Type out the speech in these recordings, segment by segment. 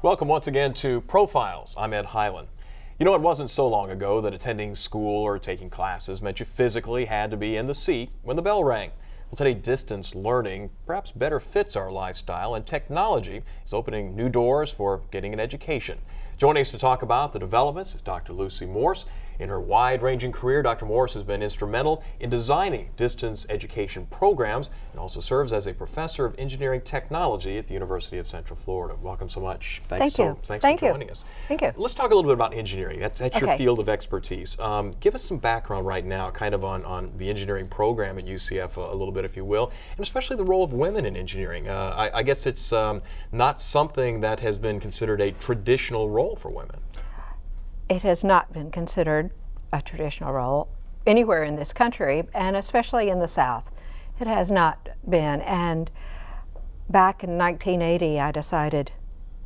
Welcome once again to Profiles. I'm Ed Hyland. You know, it wasn't so long ago that attending school or taking classes meant you physically had to be in the seat when the bell rang. Well, today, distance learning perhaps better fits our lifestyle, and technology is opening new doors for getting an education. Joining us to talk about the developments is Dr. Lucy Morse. In her wide-ranging career, Dr. Morse has been instrumental in designing distance education programs and also serves as a professor of engineering technology at the University of Central Florida. Welcome so much. Thanks for joining us. Thank you. Let's talk a little bit about engineering. That's Okay. your field of expertise. Give us some background right now, kind of on the engineering program at UCF a little bit, if you will, and especially the role of women in engineering. I guess it's not something that has been considered a traditional role for women. It has not been considered a traditional role anywhere in this country, and especially in the South. It has not been. And back in 1980, I decided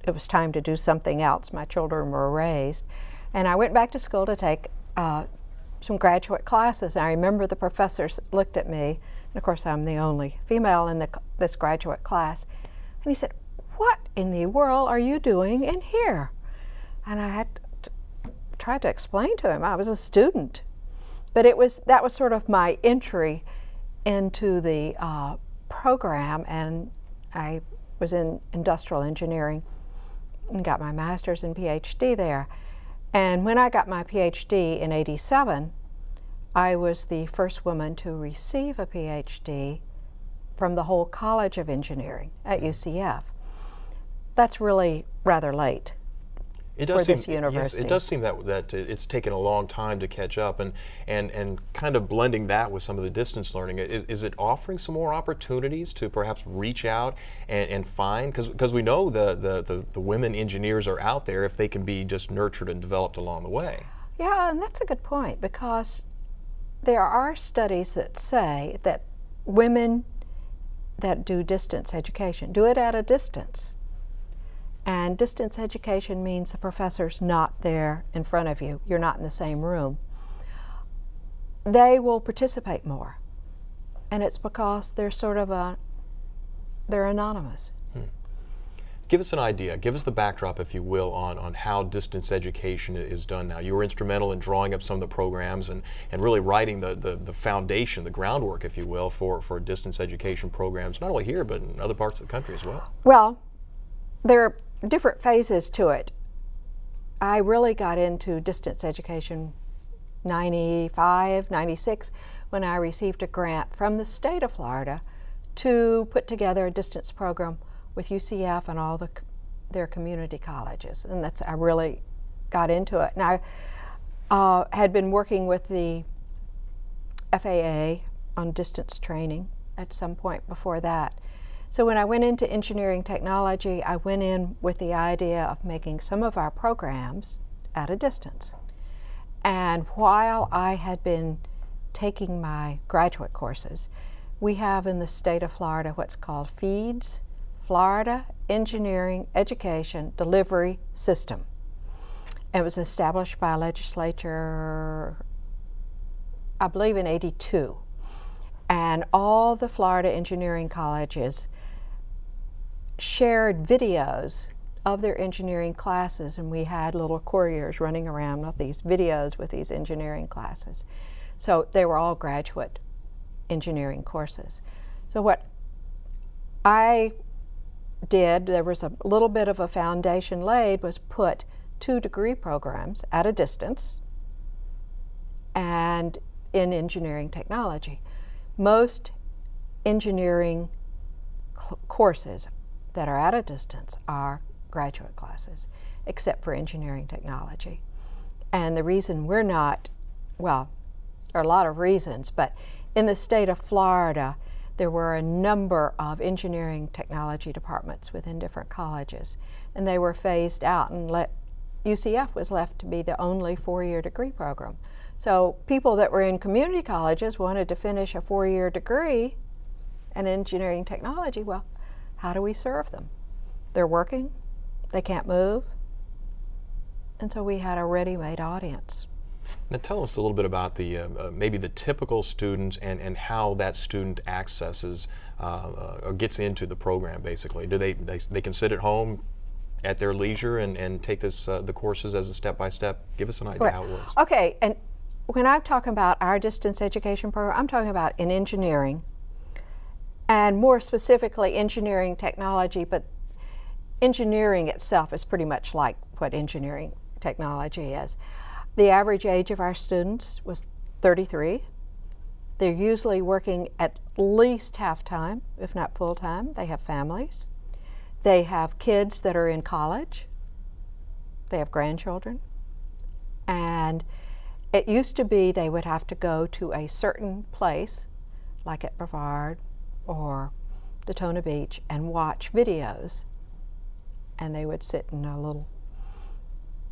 it was time to do something else. My children were raised. And I went back to school to take some graduate classes. And I remember the professors looked at me, and of course I'm the only female in this graduate class, and he said, "What in the world are you doing in here?" And I had tried to explain to him I was a student, but that was sort of my entry into the program, and I was in industrial engineering and got my master's and PhD there. And when I got my PhD in '87, I was the first woman to receive a PhD from the whole College of Engineering at UCF. That's really rather late. It does seem, this university. Yes, it does seem that it's taken a long time to catch up, and kind of blending that with some of the distance learning. Is it offering some more opportunities to perhaps reach out and find, because we know the women engineers are out there if they can be just nurtured and developed along the way. Yeah, and that's a good point, because there are studies that say that women that do distance education do it at a distance. And distance education means the professor's not there in front of you. You're not in the same room. They will participate more. And it's because they're they're anonymous. Give us an idea, give us the backdrop, if you will, on how distance education is done now. You were instrumental in drawing up some of the programs and really writing the foundation, the groundwork, if you will, for distance education programs, not only here, but in other parts of the country as well. Well, there are different phases to it. I really got into distance education 95, 96, when I received a grant from the state of Florida to put together a distance program with UCF and all their community colleges. And I really got into it. And I had been working with the FAA on distance training at some point before that. So when I went into engineering technology, I went in with the idea of making some of our programs at a distance. And while I had been taking my graduate courses, we have in the state of Florida what's called FEEDS, Florida Engineering Education Delivery System. It was established by a legislature, I believe, in '82. And all the Florida engineering colleges shared videos of their engineering classes, and we had little couriers running around with these videos with these engineering classes. So they were all graduate engineering courses. So what I did, there was a little bit of a foundation laid, was put 2 degree programs at a distance and in engineering technology. Most engineering courses that are at a distance are graduate classes, except for engineering technology. And the reason we're not, well, there are a lot of reasons, but in the state of Florida, there were a number of engineering technology departments within different colleges, and they were phased out, and UCF was left to be the only 4-year degree program. So people that were in community colleges wanted to finish a 4-year degree in engineering technology. Well, how do we serve them? They're working, they can't move, and so we had a ready-made audience. Now tell us a little bit about the maybe the typical student and how that student accesses or gets into the program. Basically, do they can sit at home, at their leisure and take this the courses as a step-by-step? Give us an idea Right. how it works. Okay, and when I'm talking about our distance education program, I'm talking about in engineering, and more specifically engineering technology, but engineering itself is pretty much like what engineering technology is. The average age of our students was 33. They're usually working at least half-time, if not full-time. They have families. They have kids that are in college. They have grandchildren. And it used to be they would have to go to a certain place, like at Brevard or Daytona Beach, and watch videos. And they would sit in a little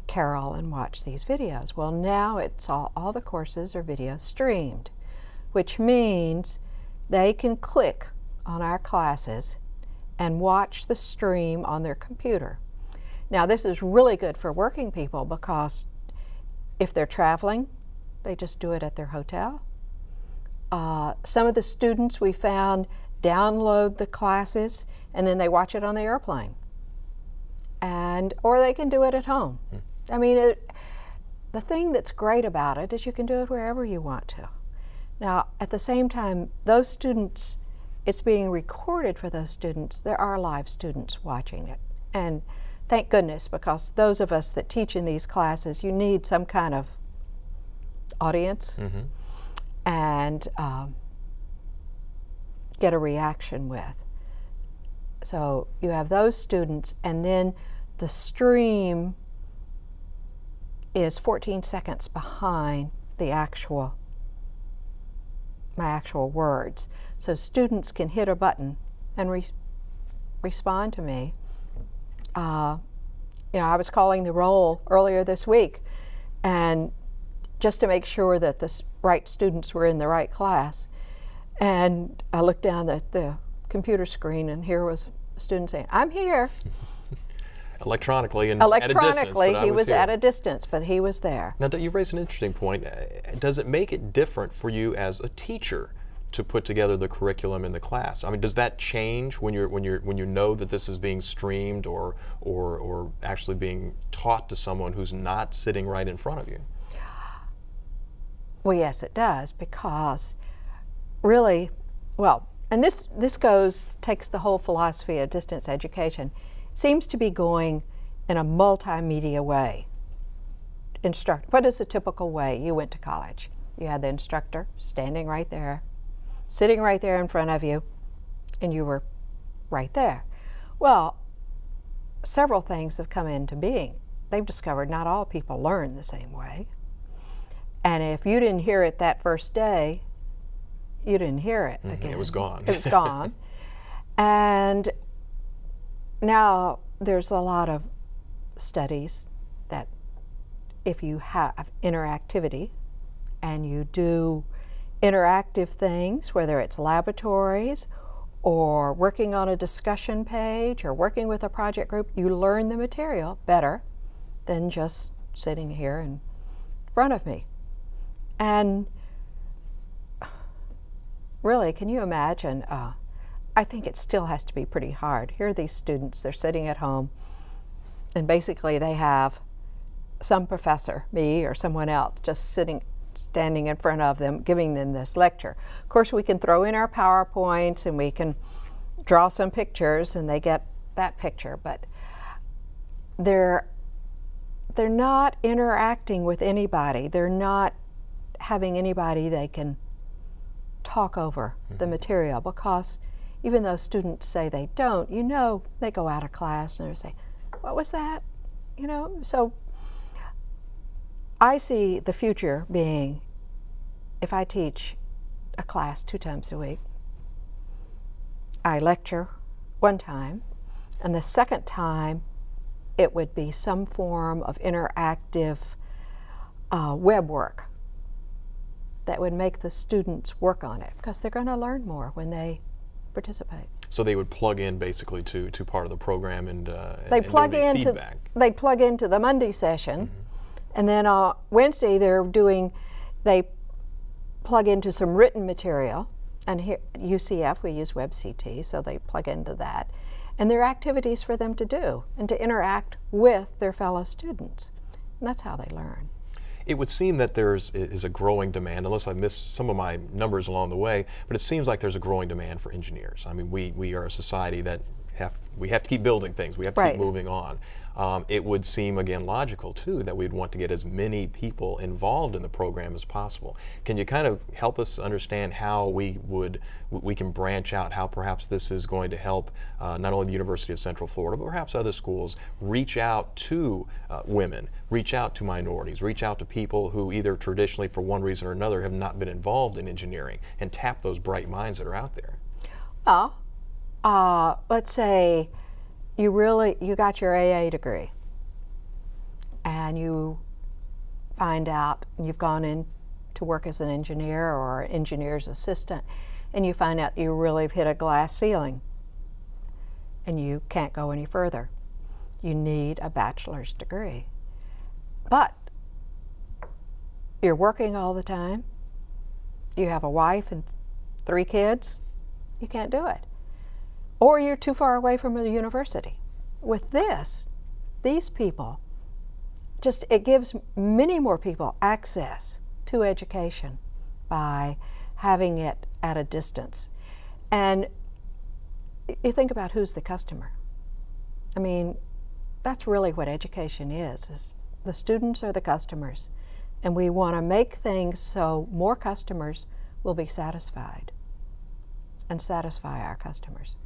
carrel and watch these videos. Well, now it's all the courses are video streamed, which means they can click on our classes and watch the stream on their computer. Now, this is really good for working people because if they're traveling, they just do it at their hotel. Some of the students we found download the classes and then they watch it on the airplane. Or they can do it at home. I mean, the thing that's great about it is you can do it wherever you want to. Now, at the same time, those students, it's being recorded for those students. There are live students watching it. And thank goodness, because those of us that teach in these classes, you need some kind of audience and get a reaction with. So you have those students, and then the stream is 14 seconds behind my actual words. So students can hit a button and respond to me. I was calling the roll earlier this week, and just to make sure that the right students were in the right class. And I looked down at the computer screen, and here was a student saying, "I'm here." Electronically, he was here. at a distance, but he was there. Now, you raised an interesting point. Does it make it different for you as a teacher to put together the curriculum in the class? I mean, does that change when you know that this is being streamed or actually being taught to someone who's not sitting right in front of you? Well, yes, it does, because really, and this takes the whole philosophy of distance education, seems to be going in a multimedia way. What is the typical way you went to college? You had the instructor standing right there, sitting right there in front of you, and you were right there. Well, several things have come into being. They've discovered not all people learn the same way. And if you didn't hear it that first day, you didn't hear it again. It was gone. It was gone. And now there's a lot of studies that if you have interactivity and you do interactive things, whether it's laboratories or working on a discussion page or working with a project group, you learn the material better than just sitting here in front of me. And really, can you imagine? I think it still has to be pretty hard. Here are these students, they're sitting at home, and basically they have some professor, me or someone else, just standing in front of them, giving them this lecture. Of course, we can throw in our PowerPoints and we can draw some pictures and they get that picture, but they're not interacting with anybody. They're not having anybody they can talk over the material, because even though students say they don't, they go out of class and they say, "What was that?" So I see the future being, if I teach a class 2 times a week, I lecture 1 time, and the second time it would be some form of interactive web work that would make the students work on it, because they're going to learn more when they participate. So they would plug in basically to part of the program and they plug there'd be into feedback. They plug into the Monday session, and then Wednesday they plug into some written material. And here at UCF we use WebCT, so they plug into that. And there are activities for them to do and to interact with their fellow students. And that's how they learn. It would seem that is a growing demand, unless I missed some of my numbers along the way, but it seems like there's a growing demand for engineers. I mean, we are a society that we have to keep building things. We have to keep moving on. It would seem, again, logical, too, that we'd want to get as many people involved in the program as possible. Can you kind of help us understand how we can branch out, how perhaps this is going to help not only the University of Central Florida, but perhaps other schools reach out to women, reach out to minorities, reach out to people who either traditionally, for one reason or another, have not been involved in engineering, and tap those bright minds that are out there? Well, let's say you got your AA degree and you find out you've gone in to work as an engineer or an engineer's assistant, and you find out you really have hit a glass ceiling and you can't go any further. You need a bachelor's degree. But you're working all the time, you have a wife and 3 kids, you can't do it. Or you're too far away from a university. With these people, it gives many more people access to education by having it at a distance. And you think about who's the customer. I mean, that's really what education is the students are the customers. And we want to make things so more customers will be satisfied and satisfy our customers.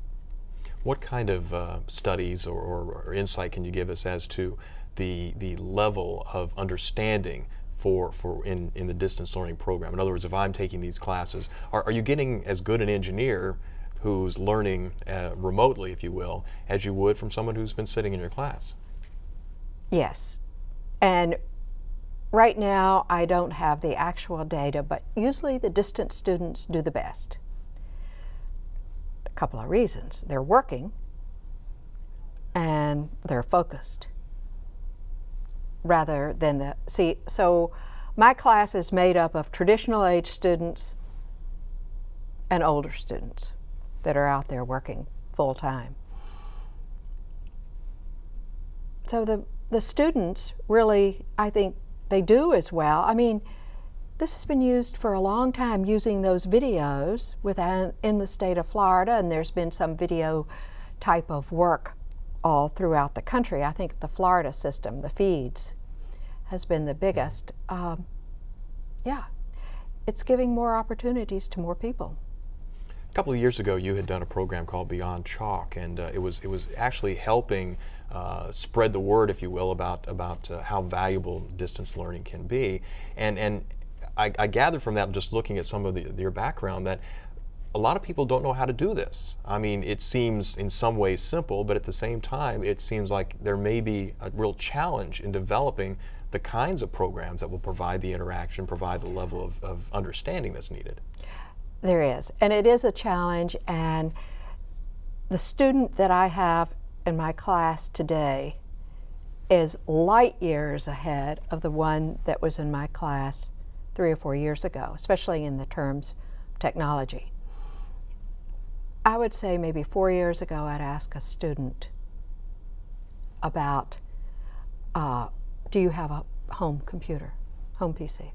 What kind of studies or insight can you give us as to the level of understanding in the distance learning program? In other words, if I'm taking these classes, are you getting as good an engineer who's learning remotely, if you will, as you would from someone who's been sitting in your class? Yes. And right now I don't have the actual data, but usually the distance students do the best. Couple of reasons. They're working and they're focused rather than so my class is made up of traditional age students and older students that are out there working full time. So the students really, I think they do as well. I mean, this has been used for a long time, using those videos in the state of Florida, and there's been some video type of work all throughout the country. I think the Florida system, the feeds, has been the biggest. It's giving more opportunities to more people. A couple of years ago, you had done a program called Beyond Chalk, and it was actually helping spread the word, if you will, about how valuable distance learning can be. And I gathered from that, just looking at some of your background, that a lot of people don't know how to do this. I mean, it seems in some ways simple, but at the same time, it seems like there may be a real challenge in developing the kinds of programs that will provide the interaction, provide the level of understanding that's needed. There is, and it is a challenge, and the student that I have in my class today is light years ahead of the one that was in my class 3 or 4 years ago, especially in the terms of technology. I would say maybe 4 years ago I'd ask a student about, do you have a home computer, home PC?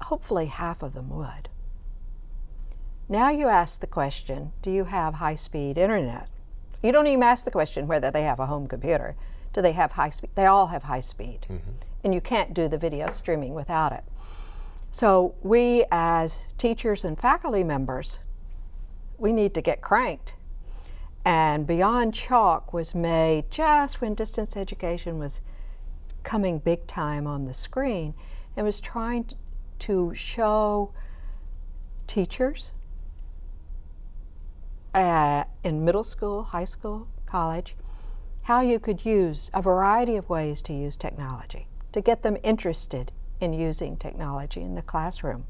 Hopefully half of them would. Now you ask the question, do you have high-speed internet? You don't even ask the question whether they have a home computer. Do they have high speed? They all have high speed. Mm-hmm. And you can't do the video streaming without it. So we as teachers and faculty members, we need to get cranked. And Beyond Chalk was made just when distance education was coming big time on the screen, and was trying to show teachers in middle school, high school, college, how you could use a variety of ways to use technology, to get them interested in using technology in the classroom.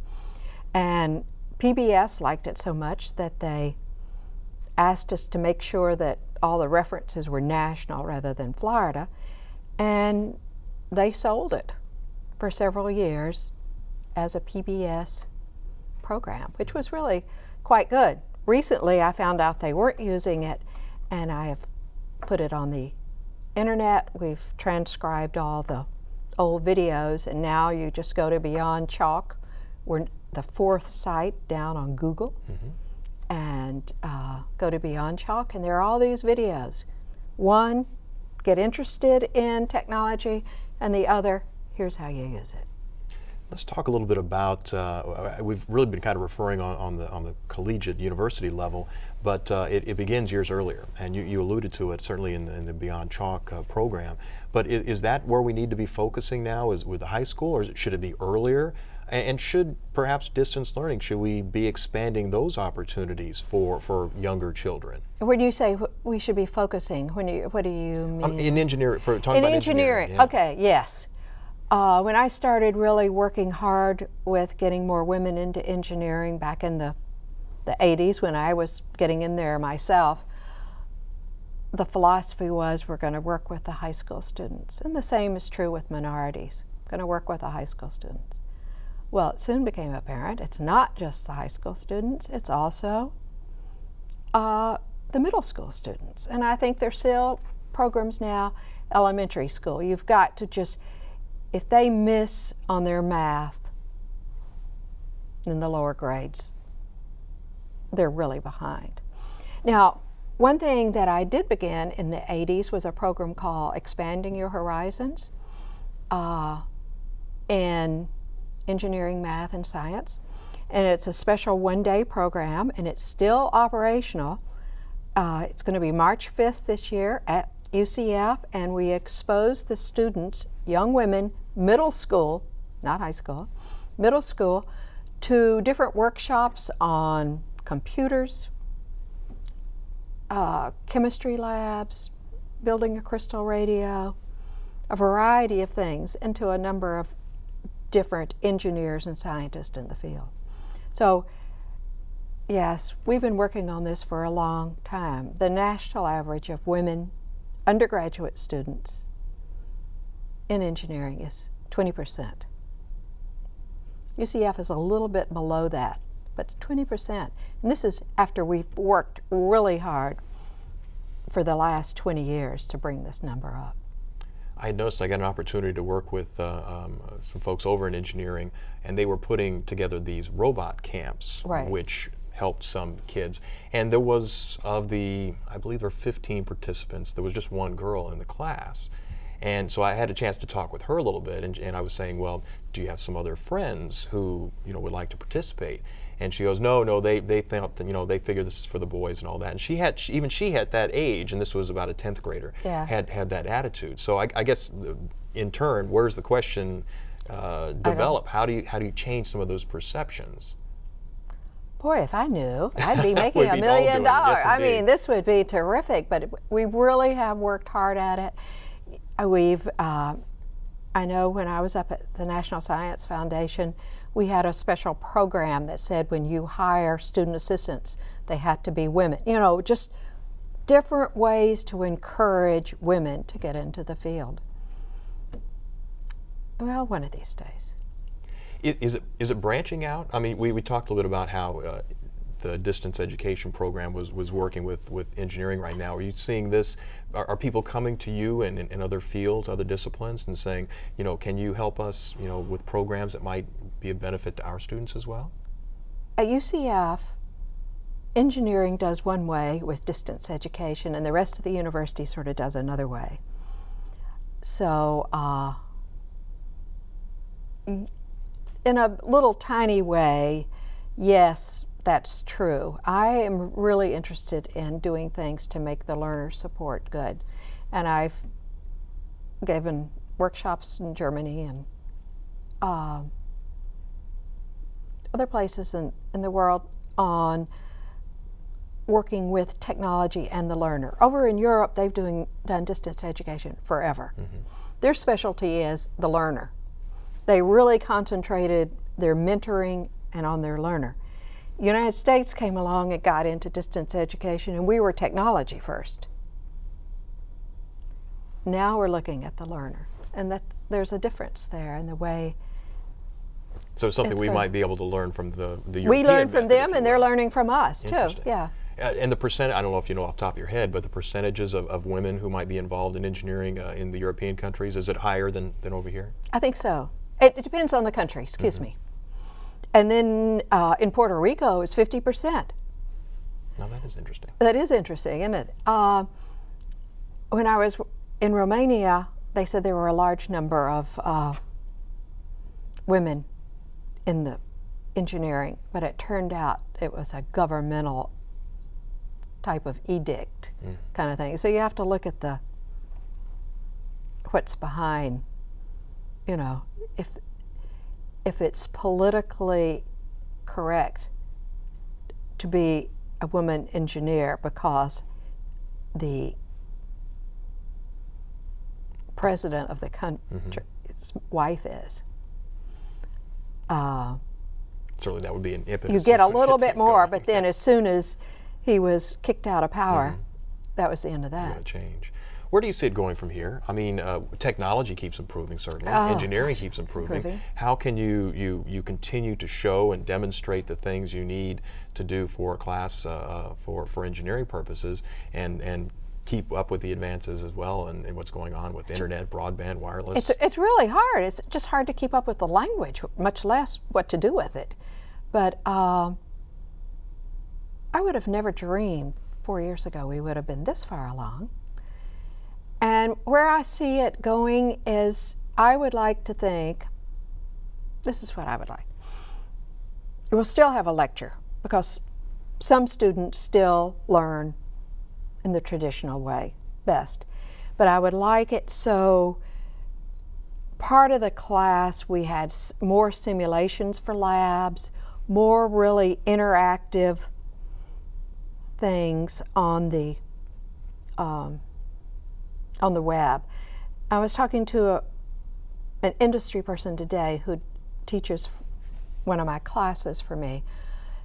And PBS liked it so much that they asked us to make sure that all the references were national rather than Florida, and they sold it for several years as a PBS program, which was really quite good. Recently I found out they weren't using it and I have put it on the internet. We've transcribed all the old videos, and now you just go to Beyond Chalk. We're the 4th site down on Google, and go to Beyond Chalk, and there are all these videos. One, get interested in technology, and the other, here's how you use it. Let's talk a little bit about, we've really been kind of referring on the collegiate university level, but it begins years earlier, and you alluded to it certainly in the Beyond Chalk program. But is that where we need to be focusing now, is with the high school, or should it be earlier? And should perhaps distance learning, should we be expanding those opportunities for younger children? When you say we should be focusing, what do you mean? In engineering, talking in about engineering. Yeah. Okay, yes. When I started really working hard with getting more women into engineering back in the 80s, when I was getting in there myself, the philosophy was we're going to work with the high school students. And the same is true with minorities. Going to work with the high school students. Well, it soon became apparent it's not just the high school students, it's also the middle school students. And I think there's still programs now, elementary school. You've got to just, if they miss on their math in the lower grades, they're really behind. Now, one thing that I did begin in the 80s was a program called Expanding Your Horizons in engineering, math, and science. And it's a special one-day program, and it's still operational. It's going to be March 5th this year at UCF, and we expose the students, young women, middle school, not high school, middle school, to different workshops on computers, chemistry labs, building a crystal radio, a variety of things, and to a number of different engineers and scientists in the field. So, yes, we've been working on this for a long time. The national average of women undergraduate students in engineering is 20%. UCF is a little bit below that, but it's 20%. And this is after we've worked really hard for the last 20 years to bring this number up. I had noticed I got an opportunity to work with some folks over in engineering, and they were putting together these robot camps, right, which helped some kids. And there was, of the, I believe there were 15 participants, there was just one girl in the class. And so I had a chance to talk with her a little bit, and I was saying, well, do you have some other friends who, would like to participate? And she goes, no, they thought that, they figure this is for the boys and all that. And she had that age, and this was about a 10th grader, yeah, had that attitude. So I guess in turn, where does the question develop? How do you change some of those perceptions? Boy, if I knew, I'd be making We'd $1 be million. Yes, I mean, this would be terrific, but we really have worked hard at it. I know when I was up at the National Science Foundation, we had a special program that said when you hire student assistants, they had to be women. Just different ways to encourage women to get into the field. Well, one of these days. Is it branching out? I mean, we talked a little bit about how the distance education program was working with engineering right now. Are you seeing this? Are people coming to you in other fields, other disciplines, and saying, can you help us, with programs that might be a benefit to our students as well? At UCF, engineering does one way with distance education, and the rest of the university sort of does another way. So, in a little tiny way, yes, that's true. I am really interested in doing things to make the learner support good. And I've given workshops in Germany and other places in the world on working with technology and the learner. Over in Europe, they've done distance education forever. Mm-hmm. Their specialty is the learner. They really concentrated their mentoring and on their learner. The United States came along and got into distance education, and we were technology first. Now we're looking at the learner, and that there's a difference there in the way. So it's something we might be able to learn from the European we learn from method, them, and they're learning from us too. Interesting. Yeah. And the percent, I don't know if you know off the top of your head, but the percentages of women who might be involved in engineering in the European countries, is it higher than over here? I think so. It depends on the country, excuse me. And then in Puerto Rico, it's 50%. Now that is interesting. That is interesting, isn't it? When I was in Romania, they said there were a large number of women in the engineering, but it turned out it was a governmental type of edict kind of thing. So you have to look at what's behind, you know, if it's politically correct to be a woman engineer because the president of the country's wife is. Certainly that would be an impetus. You get a little bit more, going. but then as soon as he was kicked out of power, that was the end of that. Going to change. Where do you see it going from here? I mean, technology keeps improving, certainly. Engineering keeps improving. How can you continue to show and demonstrate the things you need to do for a class for engineering purposes and keep up with the advances as well and what's going on with internet, broadband, wireless? It's really hard. It's just hard to keep up with the language, much less what to do with it. But I would have never dreamed 4 years ago we would have been this far along. And where I see it going is I would like to think, this is what I would like. We'll still have a lecture because some students still learn in the traditional way best. But I would like it so part of the class we had more simulations for labs, more really interactive things on the web. I was talking to an industry person today who teaches one of my classes for me,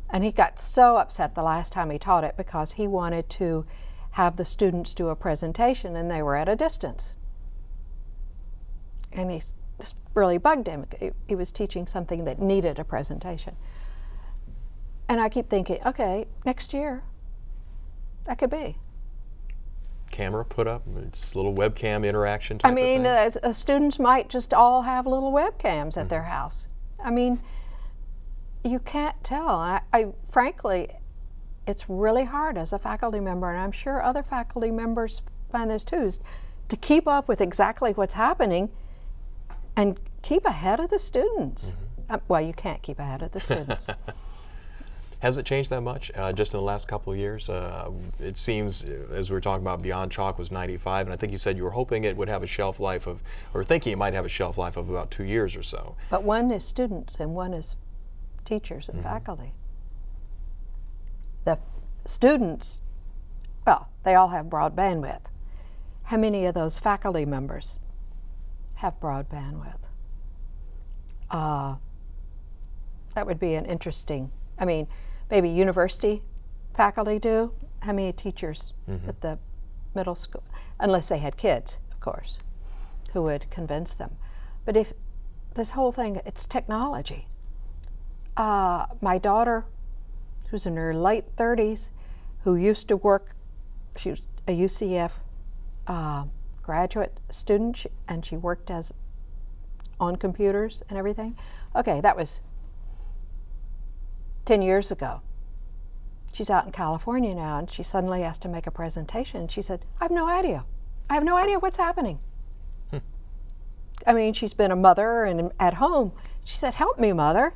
and he got so upset the last time he taught it because he wanted to have the students do a presentation and they were at a distance. And this really bugged him. He was teaching something that needed a presentation. And I keep thinking, okay, next year, that could be. Camera put up, it's little webcam interaction type I mean, of thing? Students might just all have little webcams at their house. I mean, you can't tell. I frankly, it's really hard as a faculty member, and I'm sure other faculty members find this too, is to keep up with exactly what's happening and keep ahead of the students. Well, you can't keep ahead of the students. Has it changed that much just in the last couple of years? It seems, as we were talking about, Beyond Chalk was 95, and I think you said you were hoping it would have a shelf life of, or thinking it might have a shelf life of about 2 years or so. But one is students and one is teachers and faculty. The students, well, they all have broad bandwidth. How many of those faculty members have broad bandwidth? That would be an interesting, I mean, maybe university faculty do. How many teachers at the middle school? Unless they had kids, of course, who would convince them. But if this whole thing, it's technology. My daughter, who's in her late 30s, who used to work, she was a UCF graduate student, and she worked on computers and everything. Okay, that was 10 years ago. She's out in California now, and she suddenly has to make a presentation. She said, I have no idea. I have no idea what's happening. I mean, she's been a mother and at home. She said, help me, Mother.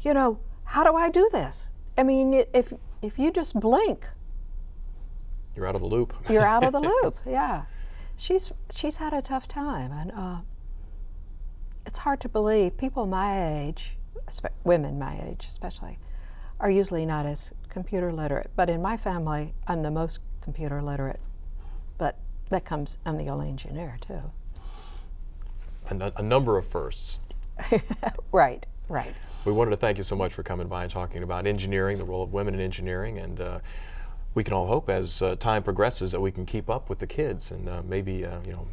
You know, how do I do this? I mean, if you just blink, you're out of the loop. You're out of the loop, yeah. She's had a tough time, and it's hard to believe people my age, women my age especially, are usually not as computer literate. But in my family, I'm the most computer literate. But that comes, I'm the only engineer too. A number of firsts. Right. We wanted to thank you so much for coming by and talking about engineering, the role of women in engineering, and we can all hope as time progresses that we can keep up with the kids and maybe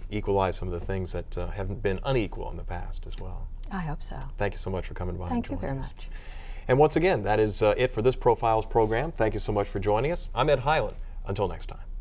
equalize some of the things that haven't been unequal in the past as well. I hope so. Thank you so much for coming by. Thank you very us. much. And once again, that is it for this Profiles program. Thank you so much for joining us. I'm Ed Hyland. Until next time.